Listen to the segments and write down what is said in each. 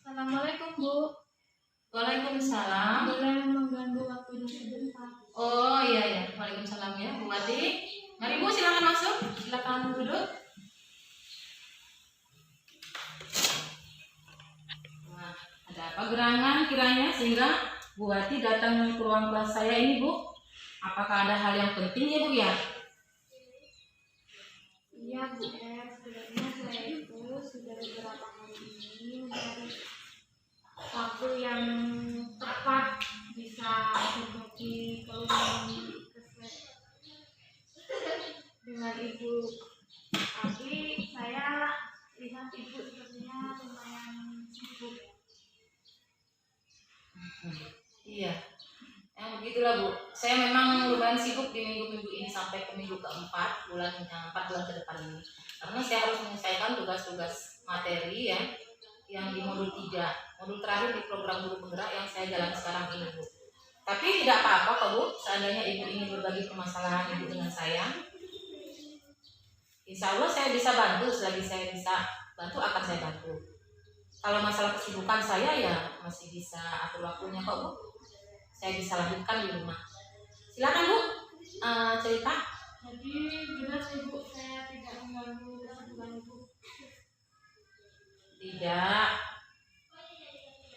Assalamualaikum Bu. Waalaikumsalam. Boleh mengganggu waktunya sebentar? Oh iya. Waalaikumsalam ya Bu Wati. Mari Bu, silakan masuk. Silakan duduk. Nah, ada apa gerangan kiranya sehingga Bu Wati datang ke ruang kelas saya ini Bu? Apakah ada hal yang penting ya Bu ya? Iya Bu sebenarnya saya itu sudah beberapa hari ini mencari waktu yang tepat bisa berbagi keluhan dengan Ibu. Tapi saya lihat Ibu sepertinya lumayan sibuk. Iya. Begitulah Bu. Saya memang lumayan sibuk di minggu-minggu ini sampai ke minggu keempat, 4 bulan ke depan ini. Karena saya harus menyelesaikan tugas-tugas materi ya, yang di modul 3, modul terakhir di program guru penggerak yang saya jalan sekarang ini Bu. Tapi tidak apa-apa kok Bu, seandainya Ibu ingin berbagi permasalahan Ibu dengan saya, insya Allah saya bisa bantu, selagi saya bisa bantu akan saya bantu. Kalau masalah kesibukan saya ya masih bisa atur waktunya kok Bu. Saya bisa lanjutkan di rumah. Silakan Bu, cerita. Jadi benar sih Bu, saya tidak mengganggu kesibukan Ibu.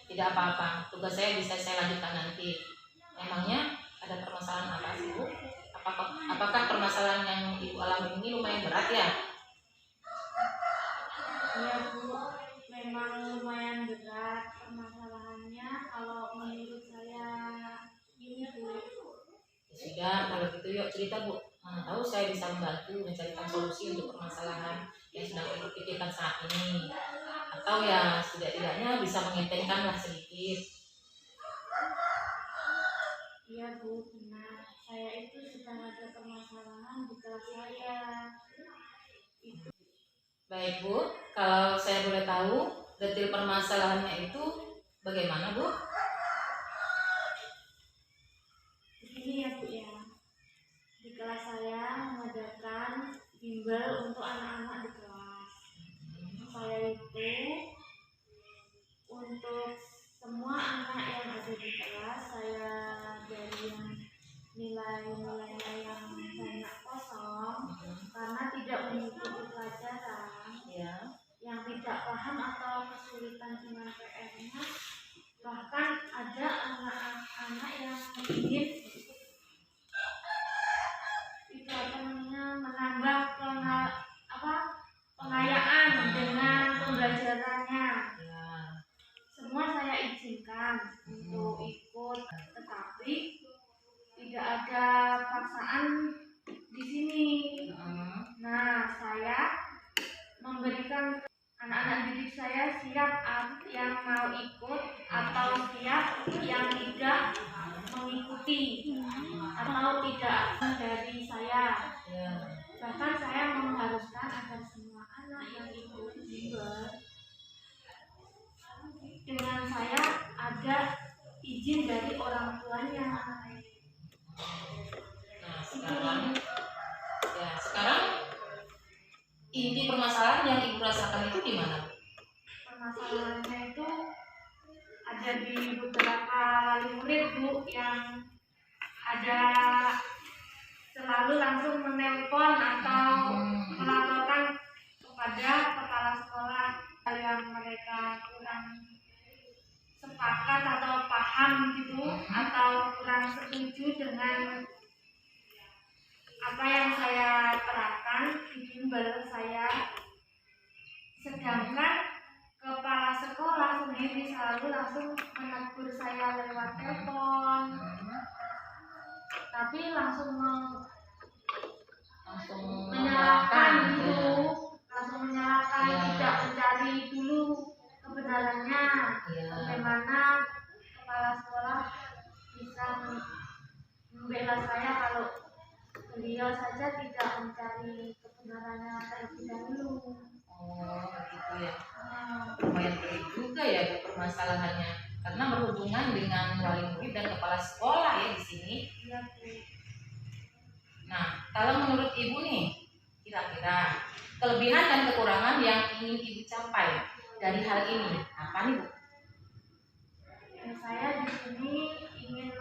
Tidak apa-apa. Tugas saya bisa saya lanjutkan nanti. Emangnya ada permasalahan apa sih Bu? Apakah permasalahan yang Ibu alami ini lumayan berat ya? Iya Bu, memang lumayan berat permasalahannya kalau menurut saya ini Bu. Ya sudah, kalau gitu yuk cerita Bu. Mana tahu saya bisa membantu mencarikan solusi untuk permasalahan yang sedang Ibu pikirkan saat ini. Atau ya setidak-tidaknya bisa mengentengkanlah sedikit. Iya Bu, benar. Saya itu sedang ada permasalahan di kelas saya. Baik Bu, kalau saya boleh tahu detail permasalahannya itu bagaimana Bu? Begini ya Bu ya, di kelas saya mengadakan bimbel untuk anak-anak di kelas. Saya itu untuk semua anak yang ada di kelas, saya dari yang nilai-nilainya yang banyak kosong karena tidak mengikuti pelajaran, yang tidak paham atau kesulitan dengan PR-nya. Bahkan ada anak-anak yang ingin menambah pengayaan dengan pembelajarannya. Semua saya izinkan untuk ikut, tetapi tidak ada paksaan di sini. Nah, saya memberikan anak-anak didik saya siap yang mau ikut atau siap yang tidak mengikuti atau tidak dari saya. Bahkan saya mengharuskan agar semua anak yang ikut bimbel dengan saya ada izin dari orang tuanya. Nah, sekarang inti permasalahan yang Ibu rasakan itu di mana? Permasalahannya itu ada di beberapa wali murid Bu, yang ada selalu langsung menelpon atau melaporkan kepada kepala sekolah yang mereka kurang sepakat atau paham gitu, atau kurang setuju dengan apa yang saya terapkan di bimbel saya. Sedangkan kepala sekolah sendiri selalu langsung menegur saya lewat telepon, tapi langsung menyalahkan gitu, tidak mencari dulu kebenarannya. Bagaimana kepala sekolah bisa membela saya kalau beliau saja tidak mencari kebenarannya terlebih dahulu. Oh gitu ya. Lumayan pelik juga ya Bu permasalahannya, karena berhubungan dengan wali murid dan kepala sekolah ya di sini. Iya Bu. Nah, kalau menurut Ibu nih, kira-kira kelebihan dan kekurangan yang ingin Ibu capai dari hal ini apa nih Bu?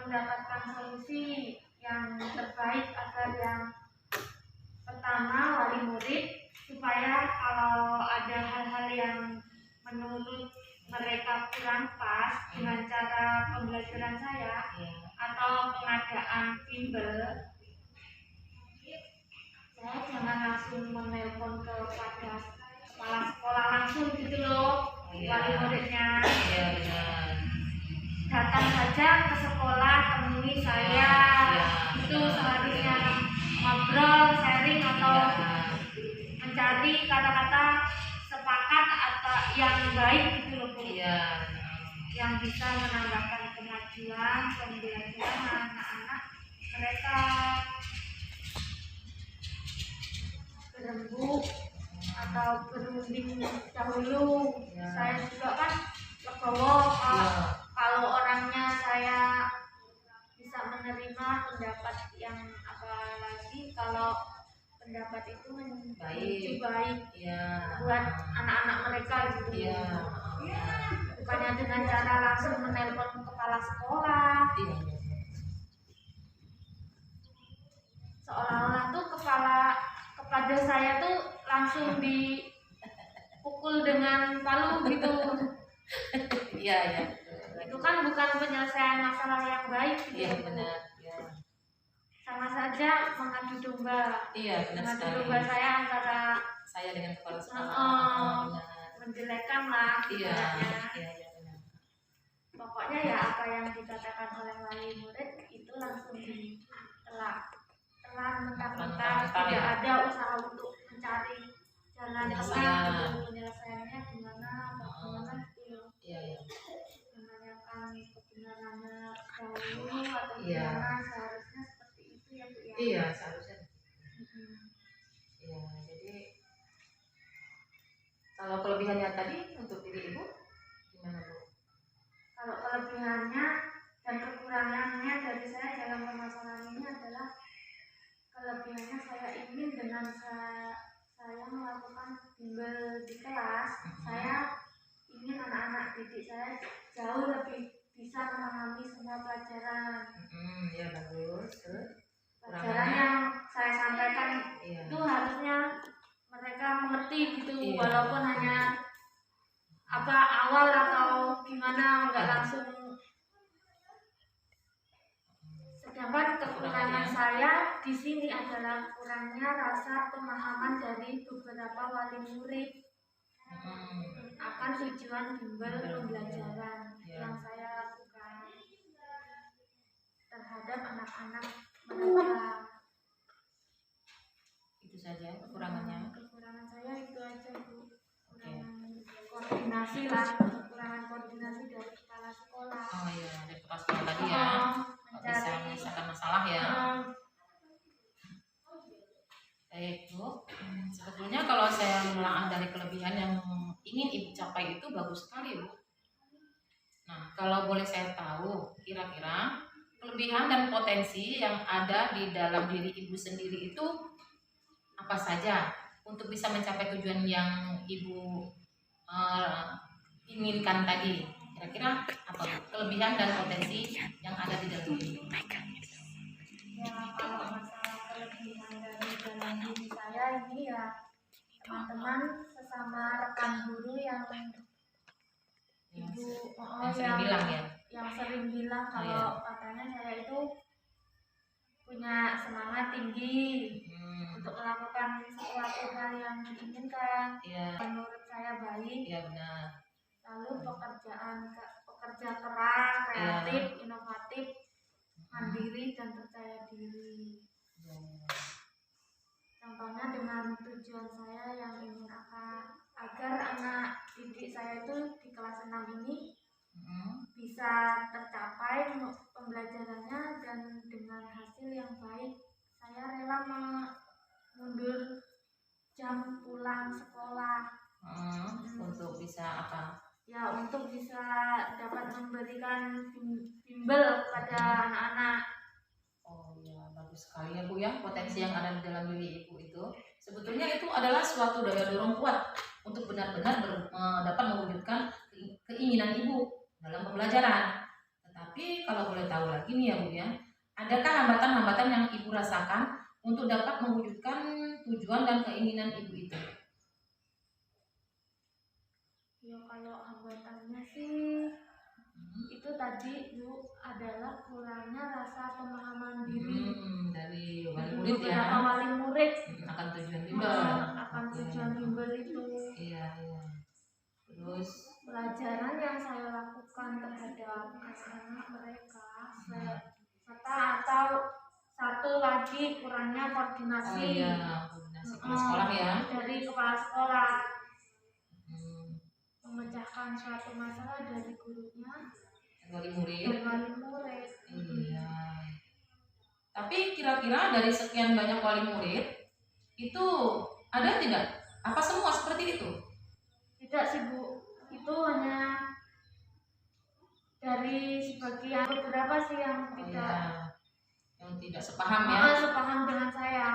mendapatkan solusi yang terbaik agar yang pertama wali murid, supaya kalau ada hal-hal yang menurut mereka kurang pas dengan cara pembelajaran saya atau pengadaan bimbel, saya jangan langsung menelpon kepada kepala sekolah langsung gitu loh, wali muridnya. Iya benar. Datang saja ke sekolah, temui saya, itu seharusnya ngobrol, sharing atau mencari kata-kata sepakat atau yang baik gitu loh Bu. Yang bisa menambahkan kemajuan pembelajaran anak-anak mereka. Berembuk atau berunding dahulu. Saya juga kan legowo kalau orangnya saya bisa menerima pendapat yang apalagi kalau pendapat itu baik buat anak-anak mereka gitu. Bukannya dengan cara langsung menelpon kepala sekolah. Seolah-olah tuh kepada saya tuh langsung dipukul dengan palu gitu. Iya. Itu kan bukan penyelesaian masalah yang baik gitu. Iya benar. Sama saja mengadu domba. Iya benar sekali. Mengadu domba saya antara saya dengan kepala sekolah. Menjelekan lah. Iya. Pokoknya ya apa yang dikatakan oleh wali murid itu langsung ditolak. Mentah-mentah, tidak ada usaha untuk mencari jalan tengah penyelesaiannya gimana, bagaimana gitu. Menanyakan kebenarannya dahulu atau gimana, seharusnya seperti itu ya Bu ya. Iya seharusnya. Iya, jadi kalau kelebihannya tadi untuk diri Ibu gimana Bu? Kalau kelebihannya dan kekurangannya dari saya dalam permasalahan ini adalah, kelebihannya saya ingin dengan saya melakukan bimbel di kelas, saya ingin anak-anak didik saya jauh lebih bisa memahami semua pelajaran. Ya bagus. Pelajaran yang saya sampaikan itu harusnya mereka mengerti gitu, walaupun hanya awal atau gimana, nggak langsung. Sedangkan kekurangan saya di sini adalah kurangnya rasa pemahaman dari beberapa wali murid akan tujuan bimbel pembelajaran yang saya lakukan terhadap anak-anak mereka. Itu saja kekurangannya. Kekurangan saya itu aja Bu. Koordinasi lah, kekurangan koordinasi dari kepala sekolah. Dari kepala sekolah tadi ya. Bisa menyelesaikan masalah ya. Baik Bu, sebetulnya kalau saya menelaah dari kelebihan yang ingin Ibu capai itu bagus sekali Bu. Nah, kalau boleh saya tahu, kira-kira kelebihan dan potensi yang ada di dalam diri Ibu sendiri itu apa saja untuk bisa mencapai tujuan yang Ibu inginkan tadi? Kira-kira apa kelebihan dan potensi yang ada di dalam diri? Ya, kalau masalah kelebihan dari dalam diri saya ini ya, teman-teman sesama rekan guru yang Ibu yang sering bilang kalau katanya saya itu punya semangat tinggi untuk melakukan sesuatu hal yang diinginkan. Menurut saya baik. Benar. Lalu pekerja keras, kreatif, inovatif, mandiri dan percaya diri. Contohnya dengan tujuan saya yang ingin agar anak didik saya itu di kelas 6 ini bisa tercapai pembelajarannya dan dengan hasil yang baik. Saya rela mundur jam pulang sekolah untuk bisa apa? Ya, untuk bisa dapat memberikan bimbel kepada anak-anak. Bagus sekali ya Bu ya, potensi yang ada di dalam diri Ibu itu sebetulnya itu adalah suatu daya dorong kuat untuk benar-benar dapat mewujudkan keinginan Ibu dalam pembelajaran. Tetapi Tapi kalau boleh tahu lagi nih ya Bu ya, adakah hambatan-hambatan yang Ibu rasakan untuk dapat mewujudkan tujuan dan keinginan Ibu itu? Ya kalau hambatannya sih itu tadi Bu adalah kurangnya rasa pemahaman diri Dari wali murid beberapa ya, wali murid akan tujuan bimbel. akan Oke. tujuan bimbel itu. Iya, iya. Terus Pelajaran yang saya lakukan terhadap anak-anak mereka serta atau satu lagi kurangnya koordinasi koordinasi kepala sekolah ya. dari kepala sekolah, Hmm. memecahkan suatu masalah dari gurunya Wali murid. dan wali murid. Iya. Tapi kira-kira dari sekian banyak wali murid itu ada tidak? Apa semua seperti itu? Tidak sih Bu, itu hanya dari sebagian beberapa sih yang tidak sepaham ya. Sepaham dengan saya.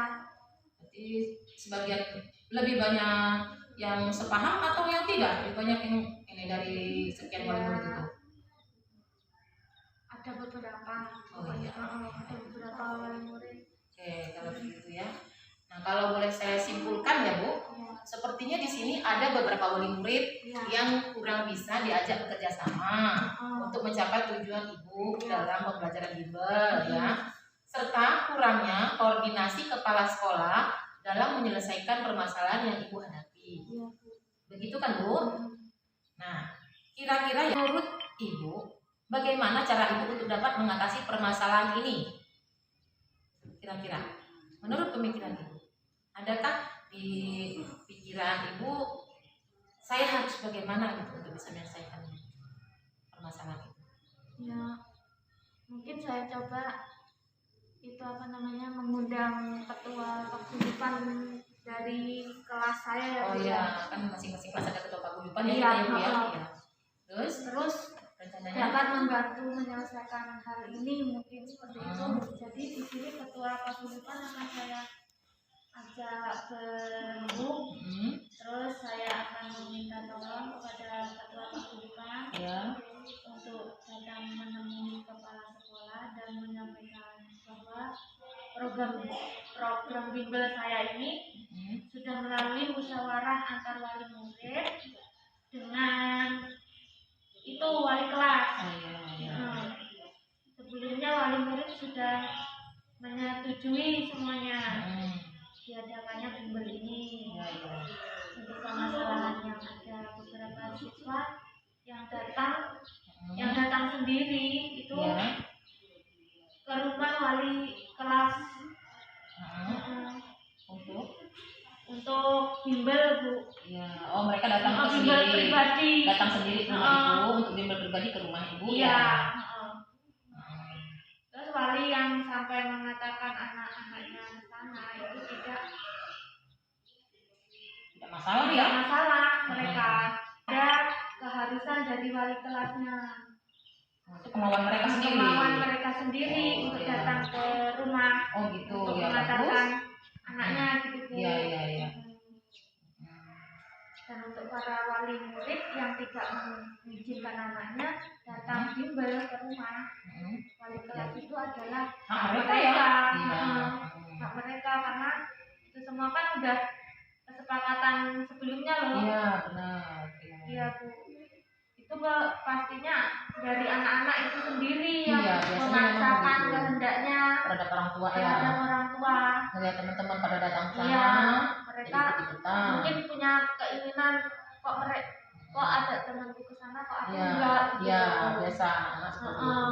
Jadi sebagian lebih banyak yang sepaham atau yang tidak? Lebih banyak yang ini dari sekian wali murid itu. Ada beberapa. Ada beberapa wali murid. Oke, kalau begitu ya. Nah, kalau boleh saya simpulkan ya Bu, sepertinya di sini ada beberapa wali murid yang kurang bisa diajak bekerja sama untuk mencapai tujuan Ibu dalam pembelajaran bimbel ya, serta kurangnya koordinasi kepala sekolah dalam menyelesaikan permasalahan yang Ibu hadapi. Begitu kan Bu? Nah, kira-kira ya, menurut Ibu, bagaimana cara Ibu untuk dapat mengatasi permasalahan ini? Kira-kira, menurut pemikiran Ibu, adakah di pikiran Ibu saya harus bagaimana gitu untuk bisa menyelesaikan permasalahan itu? Ya, mungkin saya coba itu mengundang ketua paguyuban dari kelas saya ya. Oh iya, kan masing-masing kelas ada ketua paguyuban ya. Iya. Terus rencananya dapat membantu menyelesaikan hal ini mungkin seperti itu. Jadi di sini ketua paguyuban akan saya ajak bertemu. Terus saya akan meminta tolong kepada ketua paguyuban untuk datang menemui kepala sekolah dan menyampaikan bahwa program bimbel saya ini sudah melalui musyawarah antar wali murid dengan itu wali kelas. Sebelumnya wali murid sudah menyetujui semuanya diadakannya bimbel ini. Untuk permasalahan yang ada beberapa siswa yang datang sendiri itu ke rumah wali kelas untuk bimbel Bu. Ya, oh mereka datang ke bimbel sendiri. Pribadi. Datang sendiri ke rumah Ibu untuk bimbel pribadi ke rumah Ibu. Iya. Terus wali yang sampai mengatakan anak-anaknya ke sana itu tidak masalah ya. Masalah mereka. Ada keharusan dari wali kelasnya. Kemauan mereka sendiri untuk datang ke rumah. Oh gitu untuk ya. Mengatakan anaknya gitu Bu. Iya. Dan untuk para wali murid yang tidak mengizinkan anaknya datang bimbel ke rumah, wali kelas itu adalah hak mereka. Hak mereka karena itu semua kan udah kesepakatan sebelumnya loh. Iya benar. Iya Bu. Itu pastinya dari anak-anak itu sendiri yang memaksakan kehendaknya terhadap orang tua melihat teman-teman pada datang ke sana. Iya, mereka mungkin punya keinginan kok ada temanku ke sana kok aku enggak. Iya, biasa anak seperti itu.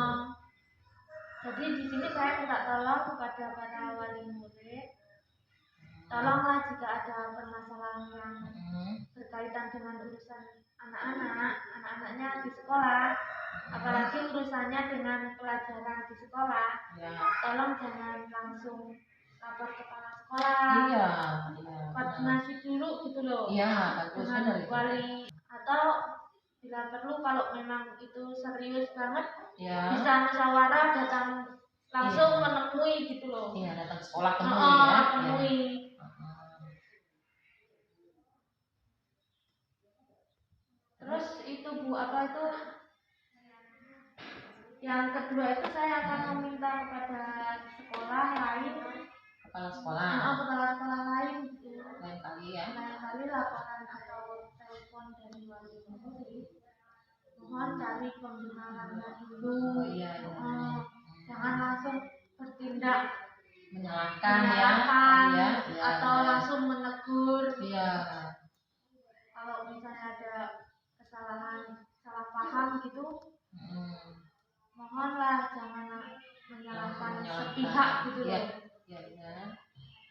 Jadi di sini saya minta tolong kepada para wali murid. Tolonglah jika ada permasalahan yang berkaitan dengan urusan anak-anaknya di sekolah, apalagi urusannya dengan pelajaran di sekolah, tolong jangan langsung lapor kepala sekolah. Iya. Koordinasi dulu gitu loh. Iya, dengan wali atau bila perlu kalau memang itu serius banget, bisa musyawarah datang langsung menemui gitu loh. Iya, datang ke sekolah temui. Terus itu Bu, apa itu Yang kedua itu saya akan meminta kepada sekolah lain, Kepala sekolah. kepala sekolah lain gitu. Lain kali ya. Lain kali laporan atau telepon dari wali murid, mohon cari pembenarannya dulu. Oh iya. Jangan langsung bertindak Menyalahkan ya. Iya. Atau langsung menegur. Iya. Kalau misalnya ada kesalahan, salah paham gitu, mohonlah jangan menyalahkan sepihak gitu loh. Iya.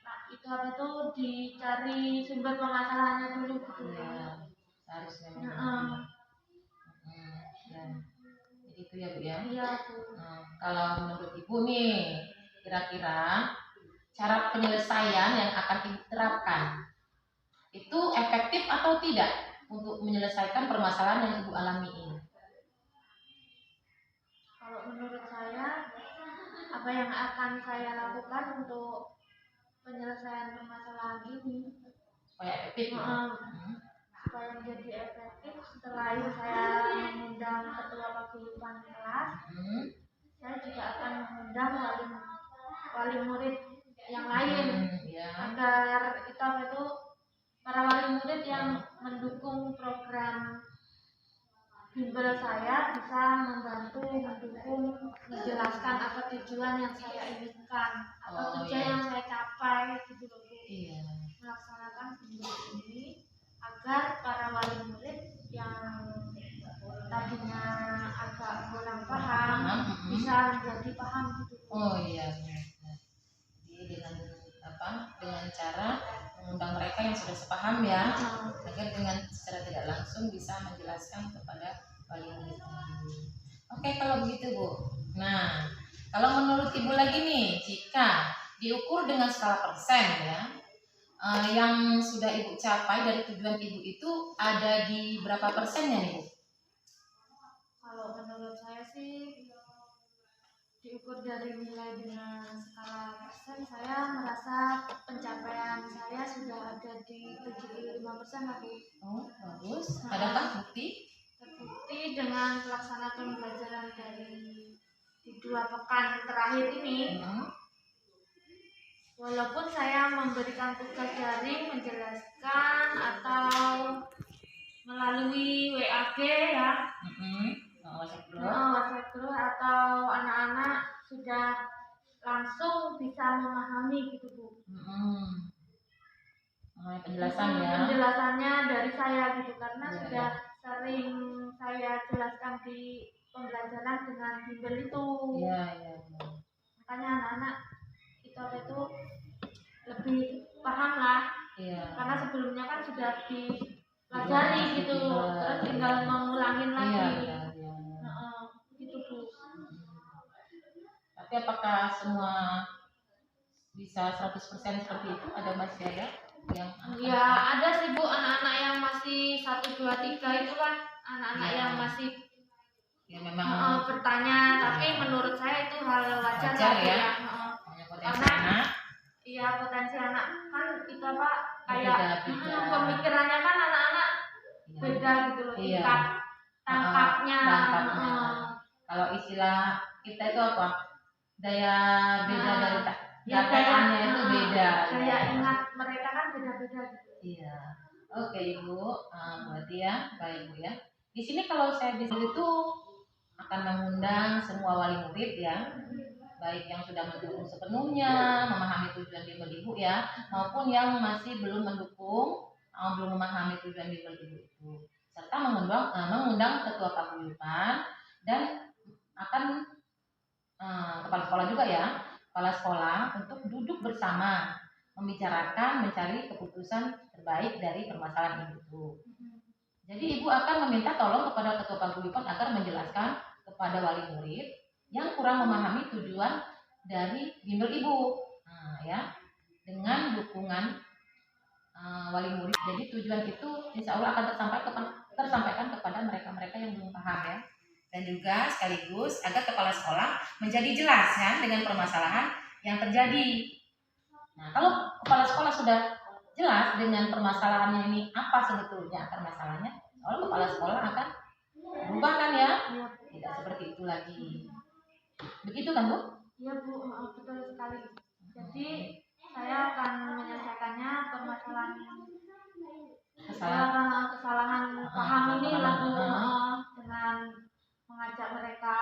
Nah itu apa tuh dicari sumber permasalahannya dulu gitu. Iya. Harusnya memang. Ya. Jadi itu ya Bu ya. Iya Bu. Kalau menurut Ibu nih, kira-kira cara penyelesaian yang akan Ibu terapkan itu efektif atau tidak untuk menyelesaikan permasalahan yang Ibu alami ini? Kalau menurut saya, apa yang akan saya lakukan untuk penyelesaian permasalahan ini Supaya efektif ya? Supaya menjadi efektif, setelah itu saya mengundang ketua paguyuban kelas, saya juga akan mengundang wali murid yang lain agar kita itu para wali murid yang mendukung program bimbel saya bisa membantu mendukung menjelaskan apa tujuan yang saya inginkan atau tujuan yang saya capai gitu loh Bu. Melaksanakan bimbel ini agar para wali murid yang tadinya agak kurang paham bisa menjadi paham gitu. Oh iya. Jadi dengan cara mengundang mereka yang sudah sepaham ya, agar dengan secara tidak langsung bisa menjelaskan kepada wali murid. Oke kalau begitu Bu. Nah kalau menurut Ibu lagi nih, jika diukur dengan skala persen ya, yang sudah Ibu capai dari tujuan Ibu itu ada di berapa persennya nih Bu? Kalau menurut saya sih diukur dari nilai dengan skala persen, saya merasa pencapaian saya sudah ada di 75% lah Bu. Oh bagus. Adakah bukti? Terbukti dengan pelaksanaan pembelajaran di 2 pekan terakhir ini. Walaupun saya memberikan tugas daring, menjelaskan atau melalui WAG ya, WhatsApp group atau anak-anak sudah langsung bisa memahami gitu Bu. Penjelasannya dari saya gitu, karena sudah sering saya jelaskan di pembelajaran dengan bimbel itu. Makanya anak-anak itu lebih paham lah. Karena sebelumnya kan sudah dipelajari gitu, terus tinggal mengulangin lagi. Gitu Bu. Tapi apakah semua bisa 100% seperti itu? Masih ada yang ya ada sih Bu, anak-anak yang masih 1, 2, 3 itu kan anak-anak yang masih memang bertanya, tapi menurut saya itu hal wajar ya. Karena potensi anak kan itu apa kayak pemikirannya kan anak-anak beda gitu loh, tingkat tangkapnya. Kalau istilah kita itu apa? Daya beda dari dayaannya itu beda. Daya ingat mereka kan beda-beda gitu. Iya. Oke Ibu, berarti ya, baik Bu ya. Di sini kalau saya bisa itu akan mengundang semua wali murid ya, baik yang sudah mendukung sepenuhnya, memahami tujuan bimbel Ibu ya, maupun yang masih belum mendukung, belum memahami tujuan bimbel Ibu itu, serta mengundang ketua paguyuban dan akan kepala sekolah juga ya, kepala sekolah untuk duduk bersama membicarakan, mencari keputusan terbaik dari permasalahan itu. Jadi Ibu akan meminta tolong kepada ketua paguyuban agar menjelaskan kepada wali murid yang kurang memahami tujuan dari bimbel Ibu, ya, dengan dukungan wali murid. Jadi tujuan itu insya Allah akan tersampaikan kepada mereka-mereka yang belum paham ya. Dan juga sekaligus agar kepala sekolah menjadi jelas ya dengan permasalahan yang terjadi. Nah, kalau kepala sekolah sudah jelas dengan permasalahannya ini apa sebetulnya akar masalahnya, kalau kepala sekolah akan berubah kan ya, tidak seperti itu lagi. Begitu kan Bu? Iya Bu, betul sekali. Jadi saya akan menyelesaikannya permasalahan kesalahan paham ini lalu dengan mengajak mereka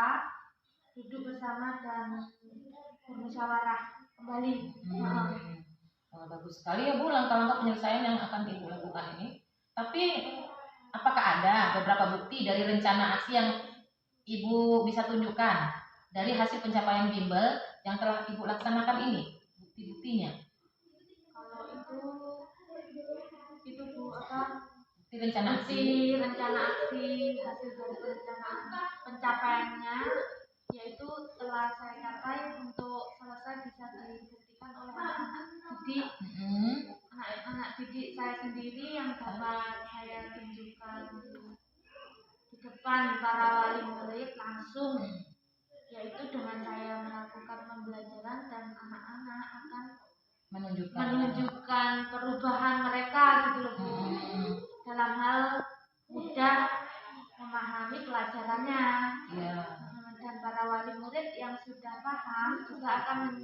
duduk bersama dan bermusyawarah kembali. Bagus sekali ya Bu langkah-langkah penyelesaian yang akan Ibu lakukan ini. Tapi apakah ada beberapa bukti dari rencana aksi yang Ibu bisa tunjukkan dari hasil pencapaian bimbel yang telah Ibu laksanakan ini? Bukti-buktinya. Kalau itu Bu apa? Bukti rencana aksi hasil dari perencanaan pencapaiannya, yaitu telah saya capai untuk selesai bisa dibuktikan oleh anak-anak didik anak-anak didik saya sendiri yang dapat saya tunjukkan di depan para wali murid langsung, yaitu dengan saya melakukan pembelajaran dan anak-anak akan menunjukkan perubahan mereka gitu loh Bu, dalam hal mudah memahami pelajarannya. Dan para wali murid yang sudah paham juga akan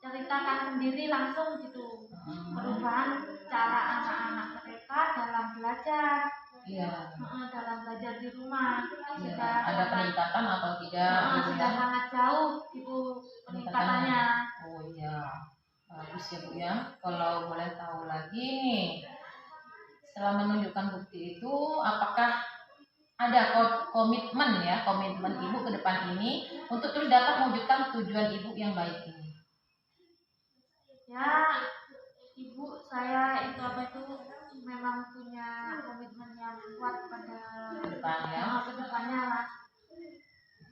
menceritakan sendiri langsung gitu perubahan cara anak-anak mereka dalam belajar. Dalam belajar di rumah sudah ada peningkatan atau tidak? Sudah sangat jauh gitu peningkatannya. Oh iya, bagus ya Bu ya. Kalau boleh tahu lagi nih, setelah menunjukkan bukti itu, apakah ada komitmen Ibu ke depan ini untuk terus dapat mewujudkan tujuan Ibu yang baik ini? Ya, Ibu saya itu memang punya komitmen yang kuat pada kedepannya lah.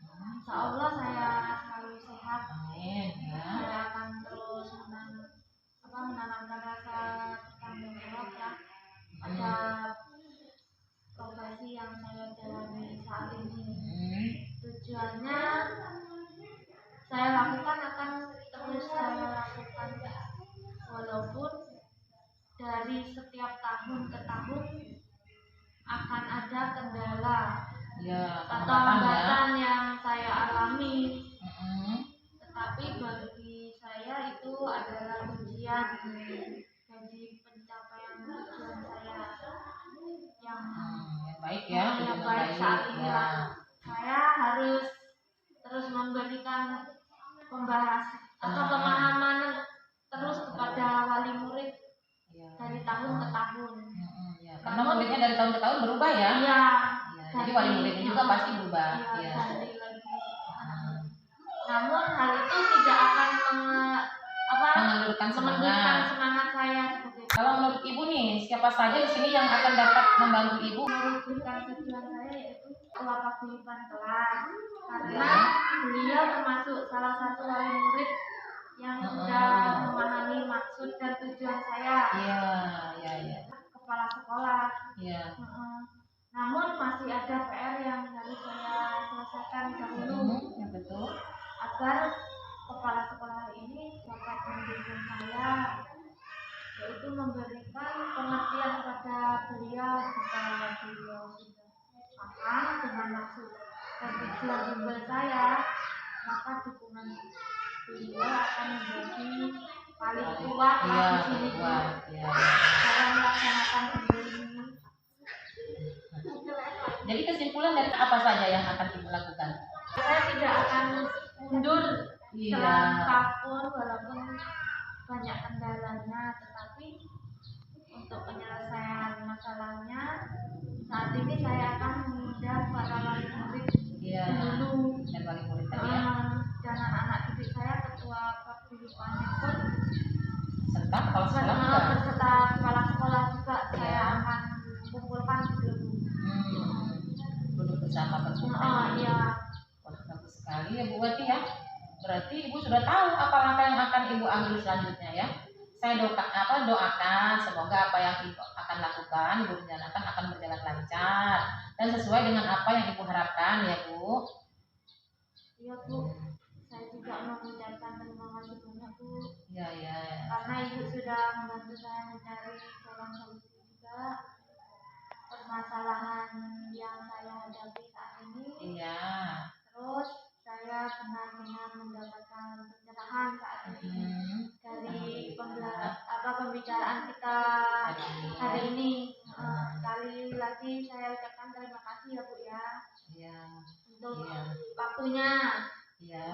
Insya Allah saya selalu sehat. Amin ya. Saya akan terus menanamkan rasa bertanggung jawab ya pada profesi yang saya jalani saat ini. Tujuannya saya lakukan akan terus saya lakukan walaupun dari setiap tahun ke tahun akan ada kendala atau hambatan yang saya alami. Tetapi bagi saya itu adalah ujian bagi pencapaian tujuan saya yang baik ya, yang baik saat ini. Saya harus terus memberikan pemahaman terus kepada wali murid dari tahun ke tahun. Karena muridnya dari tahun ke tahun berubah ya. Jadi wali muridnya juga pasti berubah. Namun hal itu tidak akan mengendurkan semangat saya seperti itu. Kalau menurut Ibu nih, siapa saja di sini yang akan dapat membantu Ibu? Mewujudkan tujuan saya yaitu Ketua Paguyuban kelas, karena beliau termasuk salah satu wali murid yang sudah memahami maksud dan tujuan saya. Kepala sekolah. Namun masih ada PR yang harus saya selesaikan dahulu. Betul. Agar kepala sekolah ini dapat mendukung saya, yaitu memberikan pengertian kepada beliau jika beliau sudah paham dengan maksud dan tujuan bimbel saya, maka dukungan beliau akan menjadi paling kuat di sini dalam melaksanakan bimbel ini. Jadi kesimpulan dari apa saja yang akan Ibu lakukan? Saya tidak akan mundur selangkah walaupun banyak kendalanya, tetapi untuk penyelesaian masalahnya saat ini saya akan mengundang para wali murid dulu dan wali murid dan anak-anak didik saya, ketua paguyubannya pun serta kepala sekolah juga. Beserta kepala sekolah juga saya akan kumpulkan dulu. Duduk bersama berkumpul. Bagus sekali ya Bu Wati ya. Berarti Ibu sudah tahu apa langkah yang akan Ibu ambil selanjutnya ya. Saya doakan semoga apa yang Ibu akan lakukan, Ibu rencanakan akan berjalan lancar dan sesuai dengan apa yang Ibu harapkan ya Bu. Iya Bu. Saya juga mengucapkan terima kasih banyak Bu. Karena Ibu sudah membantu saya mencari jalan solusi juga permasalahan yang saya hadapi saat ini. Terus saya benar-benar lagi saya ucapkan terima kasih ya Bu ya Iya. untuk Iya. waktunya. Iya,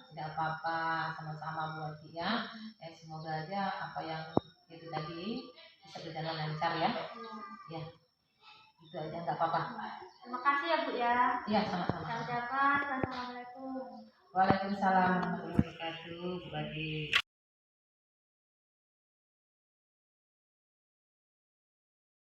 tidak apa-apa, sama-sama Bu Ati ya. Semoga aja apa yang itu tadi bisa berjalan lancar ya. Ya, itu aja nggak apa-apa. Terima kasih ya Bu ya. Iya, sama-sama. Saya ucapkan wassalamualaikum.